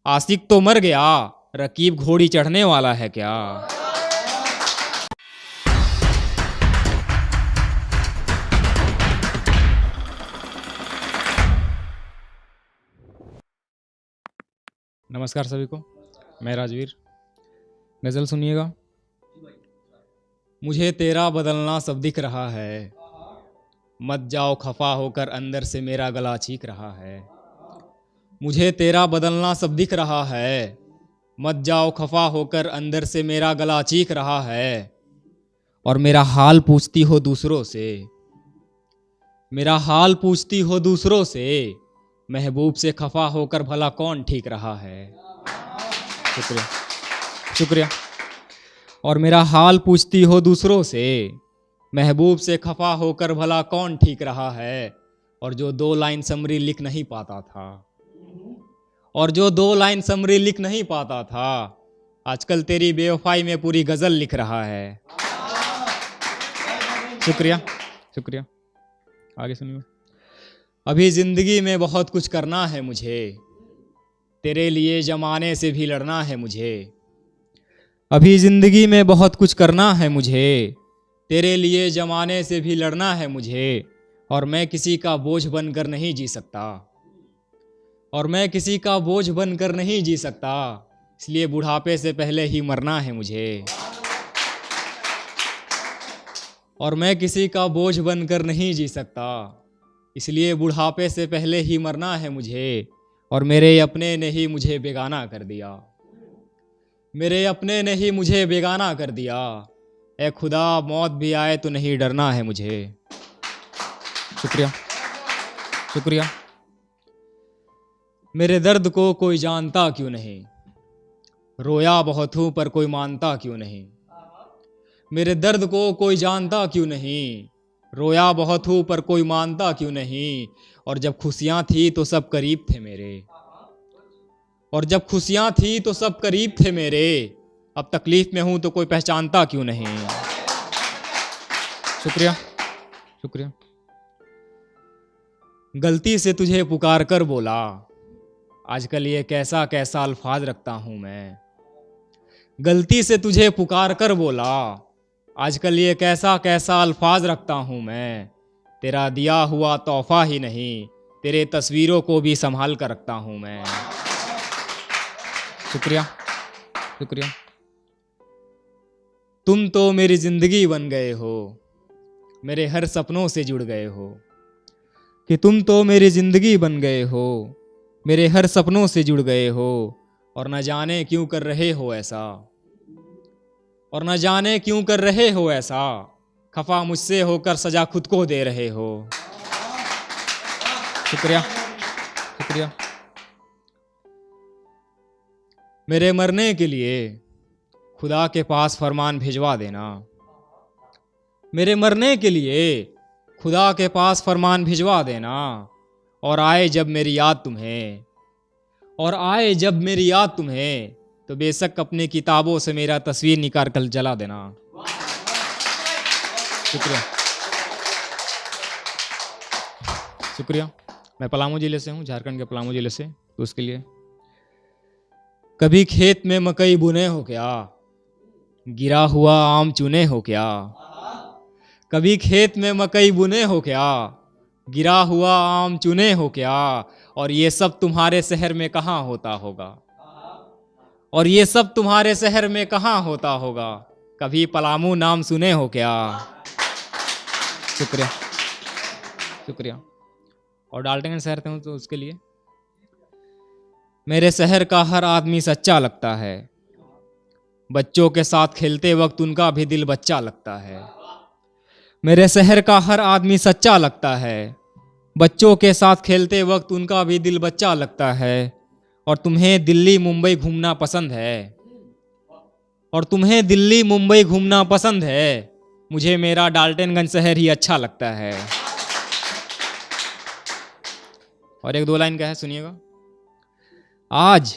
आशिक तो मर गया, रकीब घोड़ी चढ़ने वाला है क्या। नमस्कार सभी को, मैं राजवीर। गज़ल सुनिएगा। मुझे तेरा बदलना सब दिख रहा है, मत जाओ खफा होकर, अंदर से मेरा गला चीख रहा है। मुझे तेरा बदलना सब दिख रहा है, मत जाओ खफा होकर, अंदर से मेरा गला चीख रहा है। और मेरा हाल पूछती हो दूसरों से, मेरा हाल पूछती हो दूसरों से, महबूब से खफा होकर भला कौन ठीक रहा है। शुक्रिया शुक्रिया। और मेरा हाल पूछती हो दूसरों से, महबूब से खफा होकर भला कौन ठीक रहा है। और जो 2 लाइन समरी लिख नहीं पाता था, और जो 2 लाइन समरी लिख नहीं पाता था, आजकल तेरी बेवफाई में पूरी गजल लिख रहा है। शुक्रिया शुक्रिया। आगे सुनिए। अभी जिंदगी में बहुत कुछ करना है मुझे, तेरे लिए जमाने से भी लड़ना है मुझे। अभी जिंदगी में बहुत कुछ करना है मुझे, तेरे लिए जमाने से भी लड़ना है मुझे। और मैं किसी का बोझ बनकर नहीं जी सकता, और मैं किसी का बोझ बनकर नहीं जी सकता, इसलिए बुढ़ापे से पहले ही मरना है मुझे। और मैं किसी का बोझ बनकर नहीं जी सकता, इसलिए बुढ़ापे से पहले ही मरना है मुझे। और मेरे अपने ने ही मुझे बेगाना कर दिया, मेरे अपने ने ही मुझे बेगाना कर दिया। ए खुदा, मौत भी आए तो नहीं डरना है मुझे। शुक्रिया शुक्रिया। मेरे दर्द को कोई जानता क्यों नहीं, रोया बहुत हूँ पर कोई मानता क्यों नहीं। मेरे दर्द को कोई जानता क्यों नहीं, रोया बहुत हूँ पर कोई मानता क्यों नहीं। और जब खुशियाँ थी तो सब करीब थे मेरे, और जब खुशियाँ थी तो सब करीब थे मेरे। अब तकलीफ में हूँ तो कोई पहचानता क्यों नहीं। शुक्रिया शुक्रिया। गलती से तुझे पुकार कर बोला, आजकल ये कैसा कैसा अल्फाज रखता हूँ मैं। गलती से तुझे पुकार कर बोला, आजकल ये कैसा कैसा अल्फाज रखता हूँ मैं। तेरा दिया हुआ तोहफा ही नहीं, तेरे तस्वीरों को भी संभाल कर रखता हूँ मैं। शुक्रिया शुक्रिया। तुम तो मेरी जिंदगी बन गए हो, मेरे हर सपनों से जुड़ गए हो। कि तुम तो मेरी जिंदगी बन गए हो, मेरे हर सपनों से जुड़ गए हो। और न जाने क्यों कर रहे हो ऐसा, और न जाने क्यों कर रहे हो ऐसा, खफा मुझसे होकर सजा खुद को दे रहे हो। शुक्रिया शुक्रिया। मेरे मरने के लिए खुदा के पास फरमान भिजवा देना, मेरे मरने के लिए खुदा के पास फरमान भिजवा देना। और आए जब मेरी याद तुम्हें, और आए जब मेरी याद तुम्हें, तो बेशक अपनी किताबों से मेरा तस्वीर निकाल कर जला देना। शुक्रिया शुक्रिया। मैं पलामू जिले से हूँ, झारखंड के पलामू जिले से। तो उसके लिए कभी खेत में मकई बुने हो क्या, गिरा हुआ आम चुने हो क्या। कभी खेत में मकई बुने हो क्या, गिरा हुआ आम चुने हो क्या। और ये सब तुम्हारे शहर में कहाँ होता होगा, और ये सब तुम्हारे शहर में कहाँ होता होगा। कभी पलामू नाम सुने हो क्या। शुक्रिया शुक्रिया। और डाल्टनगंज शहर से हूँ तो उसके लिए मेरे शहर का हर आदमी सच्चा लगता है, बच्चों के साथ खेलते वक्त उनका भी दिल बच्चा लगता है। मेरे शहर का हर आदमी सच्चा लगता है, बच्चों के साथ खेलते वक्त उनका भी दिल बच्चा लगता है। और तुम्हें दिल्ली मुंबई घूमना पसंद है, और तुम्हें दिल्ली मुंबई घूमना पसंद है, मुझे मेरा डाल्टनगंज शहर ही अच्छा लगता है। और 1-2 लाइन का है, सुनिएगा। आज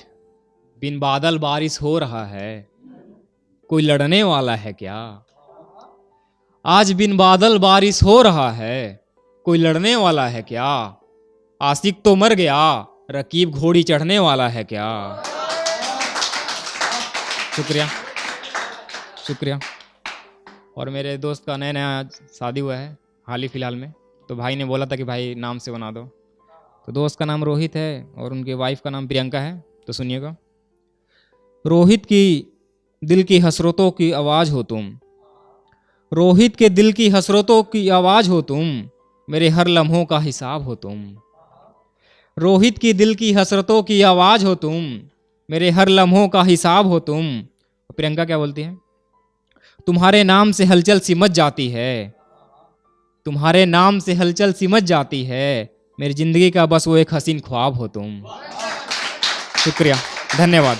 बिन बादल बारिश हो रहा है, कोई लड़ने वाला है क्या। आज बिन बादल बारिश हो रहा है, कोई लड़ने वाला है क्या। आशिक तो मर गया, रकीब घोड़ी चढ़ने वाला है क्या। शुक्रिया शुक्रिया। और मेरे दोस्त का नया नया शादी हुआ है हाल ही फिलहाल में, तो भाई ने बोला था कि भाई नाम से बना दो। तो दोस्त का नाम रोहित है और उनके वाइफ का नाम प्रियंका है। तो सुनिएगा। रोहित की दिल की हसरतों की आवाज़ हो तुम, रोहित के दिल की हसरतों की आवाज़ हो तुम, मेरे हर लम्हों का हिसाब हो तुम। रोहित की दिल की हसरतों की आवाज़ हो तुम, मेरे हर लम्हों का हिसाब हो तुम। प्रियंका क्या बोलती है? तुम्हारे नाम से हलचल सी मच जाती है, तुम्हारे नाम से हलचल सी मच जाती है, मेरी जिंदगी का बस वो एक हसीन ख्वाब हो तुम। शुक्रिया, धन्यवाद।